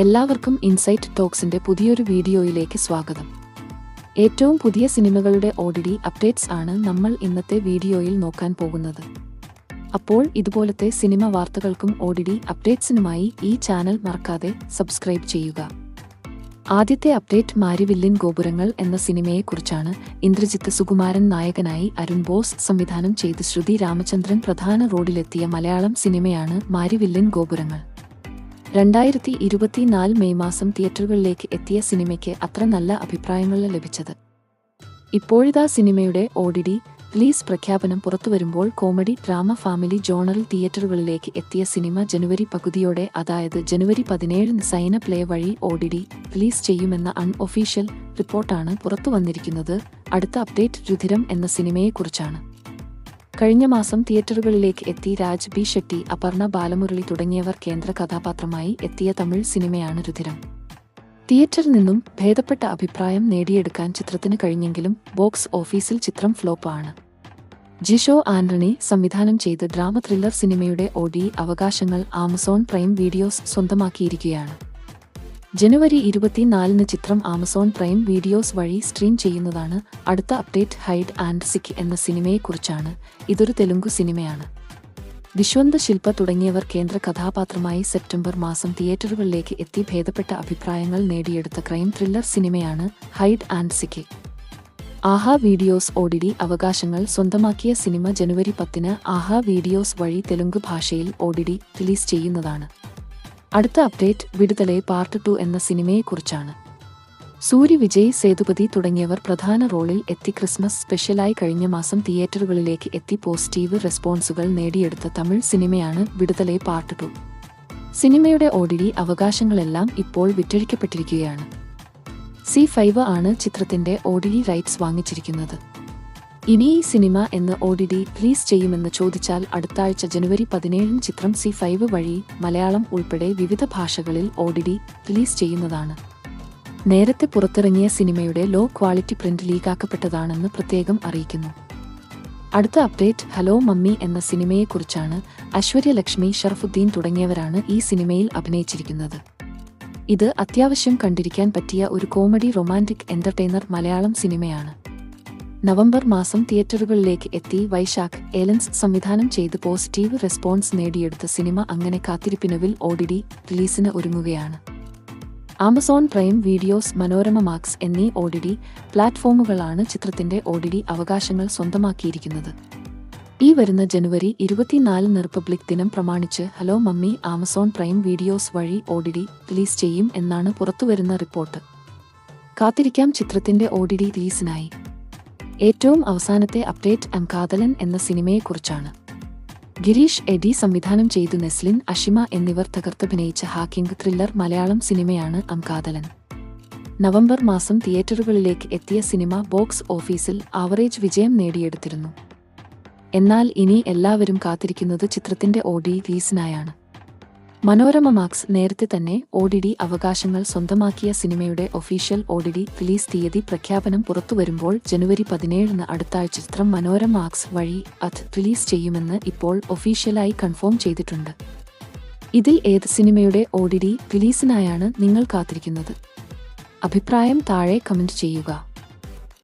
എല്ലാവർക്കും ഇൻസൈറ്റ് ടോക്സിന്റെ പുതിയൊരു വീഡിയോയിലേക്ക് സ്വാഗതം. ഏറ്റവും പുതിയ സിനിമകളുടെ OTT അപ്ഡേറ്റ്സ് ആണ് നമ്മൾ ഇന്നത്തെ വീഡിയോയിൽ നോക്കാൻ പോകുന്നത്. അപ്പോൾ ഇതുപോലത്തെ സിനിമ വാർത്തകൾക്കും OTT അപ്ഡേറ്റ്സിനുമായി ഈ ചാനൽ മറക്കാതെ സബ്സ്ക്രൈബ് ചെയ്യുക. ആദ്യത്തെ അപ്ഡേറ്റ് മാരിവില്ലിൻ ഗോപുരങ്ങൾ എന്ന സിനിമയെക്കുറിച്ചാണ്. ഇന്ദ്രജിത്ത് സുകുമാരൻ നായകനായി അരുൺ ബോസ് സംവിധാനം ചെയ്ത് ശ്രുതി രാമചന്ദ്രൻ പ്രധാന റോഡിലെത്തിയ മലയാളം സിനിമയാണ് മാരിവില്ലിൻ ഗോപുരങ്ങൾ. 2024 മെയ് മാസം തിയേറ്ററുകളിലേക്ക് എത്തിയ സിനിമയ്ക്ക് അത്ര നല്ല അഭിപ്രായങ്ങളാണ് ലഭിച്ചത്. ഇപ്പോഴിതാ സിനിമയുടെ OTT റിലീസ് പ്രഖ്യാപനം പുറത്തുവരുമ്പോൾ കോമഡി ഡ്രാമ ഫാമിലി ജോണറിൽ തിയേറ്ററുകളിലേക്ക് എത്തിയ സിനിമ ജനുവരി പകുതിയോടെ, അതായത് ജനുവരി 17 സൈന പ്ലേ വഴി OTT റിലീസ് ചെയ്യുമെന്ന അൺഒഫീഷ്യൽ റിപ്പോർട്ടാണ് പുറത്തുവന്നിരിക്കുന്നത്. അടുത്ത അപ്ഡേറ്റ് രുധിരം എന്ന സിനിമയെക്കുറിച്ചാണ്. കഴിഞ്ഞ മാസം തിയേറ്ററുകളിലേക്ക് എത്തി രാജ് ബി ഷെട്ടി, അപർണ ബാലമുരളി തുടങ്ങിയവർ കേന്ദ്ര കഥാപാത്രമായി എത്തിയ തമിഴ് സിനിമയാണ് രുധിരം. തിയേറ്ററിൽ നിന്നും ഭേദപ്പെട്ട അഭിപ്രായം നേടിയെടുക്കാൻ ചിത്രത്തിന് കഴിഞ്ഞെങ്കിലും ബോക്സ് ഓഫീസിൽ ചിത്രം ഫ്ലോപ്പ് ആണ്. ജിഷോ ആന്റണി സംവിധാനം ചെയ്ത് ഡ്രാമ ത്രില്ലർ സിനിമയുടെ OTT അവകാശങ്ങൾ ആമസോൺ പ്രൈം വീഡിയോസ് സ്വന്തമാക്കിയിരിക്കുകയാണ്. ജനുവരി 24 ചിത്രം ആമസോൺ പ്രൈം വീഡിയോസ് വഴി സ്ട്രീം ചെയ്യുന്നതാണ്. അടുത്ത അപ്ഡേറ്റ് ഹൈഡ് ആൻഡ് സിക്ക് എന്ന സിനിമയെക്കുറിച്ചാണ്. ഇതൊരു തെലുങ്കു സിനിമയാണ്. വിശ്വന്ത് ശില്പ തുടങ്ങിയവർ കേന്ദ്ര കഥാപാത്രമായി സെപ്റ്റംബർ മാസം തിയേറ്ററുകളിലേക്ക് എത്തി ഭേദപ്പെട്ട അഭിപ്രായങ്ങൾ നേടിയെടുത്ത ക്രൈം ത്രില്ലർ സിനിമയാണ് ഹൈഡ് ആൻഡ് സിക്ക്. ആഹാ വീഡിയോസ് OTT അവകാശങ്ങൾ സ്വന്തമാക്കിയ സിനിമ ജനുവരി 10 ആഹാ വീഡിയോസ് വഴി തെലുങ്ക് ഭാഷയിൽ OTT റിലീസ് ചെയ്യുന്നതാണ്. അടുത്ത അപ്ഡേറ്റ് വിടുതലൈ പാർട്ട് 2 എന്ന സിനിമയെക്കുറിച്ചാണ്. സൂര്യ, വിജയ് സേതുപതി തുടങ്ങിയവർ പ്രധാന റോളിൽ എത്തി ക്രിസ്മസ് സ്പെഷ്യലായി കഴിഞ്ഞ മാസം തിയേറ്ററുകളിലേക്ക് എത്തി പോസിറ്റീവ് റെസ്പോൺസുകൾ നേടിയെടുത്ത തമിഴ് സിനിമയാണ് വിടുതലൈ പാർട്ട് 2. സിനിമയുടെ OTT അവകാശങ്ങളെല്ലാം ഇപ്പോൾ വിറ്റഴിക്കപ്പെട്ടിരിക്കുകയാണ്. C5 ആണ് ചിത്രത്തിന്റെ OTT റൈറ്റ്സ് വാങ്ങിച്ചിരിക്കുന്നത്. ഇനി ഈ സിനിമ എന്ന് OTT റിലീസ് ചെയ്യുമെന്ന് ചോദിച്ചാൽ അടുത്താഴ്ച ജനുവരി 17 ചിത്രം C5 വഴി മലയാളം ഉൾപ്പെടെ വിവിധ ഭാഷകളിൽ OTT റിലീസ് ചെയ്യുന്നതാണ്. നേരത്തെ പുറത്തിറങ്ങിയ സിനിമയുടെ ലോ ക്വാളിറ്റി പ്രിന്റ് ലീക്കാക്കപ്പെട്ടതാണെന്ന് പ്രത്യേകം അറിയിക്കുന്നു. അടുത്ത അപ്ഡേറ്റ് ഹലോ മമ്മി എന്ന സിനിമയെക്കുറിച്ചാണ്. ഐശ്വര്യ ലക്ഷ്മി, ഷറഫുദ്ദീൻ തുടങ്ങിയവരാണ് ഈ സിനിമയിൽ അഭിനയിച്ചിരിക്കുന്നത്. ഇത് അത്യാവശ്യം കണ്ടിരിക്കാൻ പറ്റിയ ഒരു കോമഡി റൊമാന്റിക് എന്റർടൈനർ മലയാളം സിനിമയാണ്. നവംബർ മാസം തിയേറ്ററുകളിലേക്ക് എത്തി വൈശാഖ് ഏലൻസ് സംവിധാനം ചെയ്ത് പോസിറ്റീവ് റെസ്പോൺസ് നേടിയെടുത്ത സിനിമ അങ്ങനെ കാത്തിരിപ്പിനൊടുവിൽ OTT റിലീസിന് ഒരുങ്ങുകയാണ്. Amazon prime videos, Manorama max എന്നീ OTT പ്ലാറ്റ്ഫോമുകളാണ് ചിത്രത്തിന്റെ OTT അവകാശങ്ങൾ സ്വന്തമാക്കിയിരിക്കുന്നത്. ഈ വരുന്ന ജനുവരി 24 റിപ്പബ്ലിക് ദിനം പ്രമാണിച്ച് hello mummy Amazon prime videos വഴി OTT റിലീസ് ചെയ്യും എന്നാണ് പുറത്തുവരുന്ന റിപ്പോർട്ട്. കാത്തിരിക്കാം ചിത്രത്തിന്റെ OTT റിലീസിനായി. ഏറ്റവും അവസാനത്തെ അപ്ഡേറ്റ് അംകാദലൻ എന്ന സിനിമയെക്കുറിച്ചാണ്. ഗിരീഷ് എഡി സംവിധാനം ചെയ്തു നെസ്ലിൻ, അഷിമ എന്നിവർ തകർത്തഭിനയിച്ച ഹാക്കിംഗ് ത്രില്ലർ മലയാളം സിനിമയാണ് അംകാദലൻ. നവംബർ മാസം തിയേറ്ററുകളിലേക്ക് എത്തിയ സിനിമ ബോക്സ് ഓഫീസിൽ ആവറേജ് വിജയം നേടിയെടുത്തിരുന്നു. എന്നാൽ ഇനി എല്ലാവരും കാത്തിരിക്കുന്നത് ചിത്രത്തിന്റെ OTT റിലീസിനായാണ്. മനോരമ മാക്സ് നേരത്തെ തന്നെ OTT അവകാശങ്ങൾ സ്വന്തമാക്കിയ സിനിമയുടെ ഒഫീഷ്യൽ OTT റിലീസ് തീയതി പ്രഖ്യാപനം പുറത്തുവരുമ്പോൾ ജനുവരി 17 അടുത്താഴ്ച ചിത്രം മനോരമ മാക്സ് വഴി അത് റിലീസ് ചെയ്യുമെന്ന് ഇപ്പോൾ ഒഫീഷ്യലായി കൺഫേം ചെയ്തിട്ടുണ്ട്. ഇതിൽ ഏത് സിനിമയുടെ OTT റിലീസിനായാണ് നിങ്ങൾ കാത്തിരിക്കുന്നത്? അഭിപ്രായം താഴെ കമന്റ് ചെയ്യുക.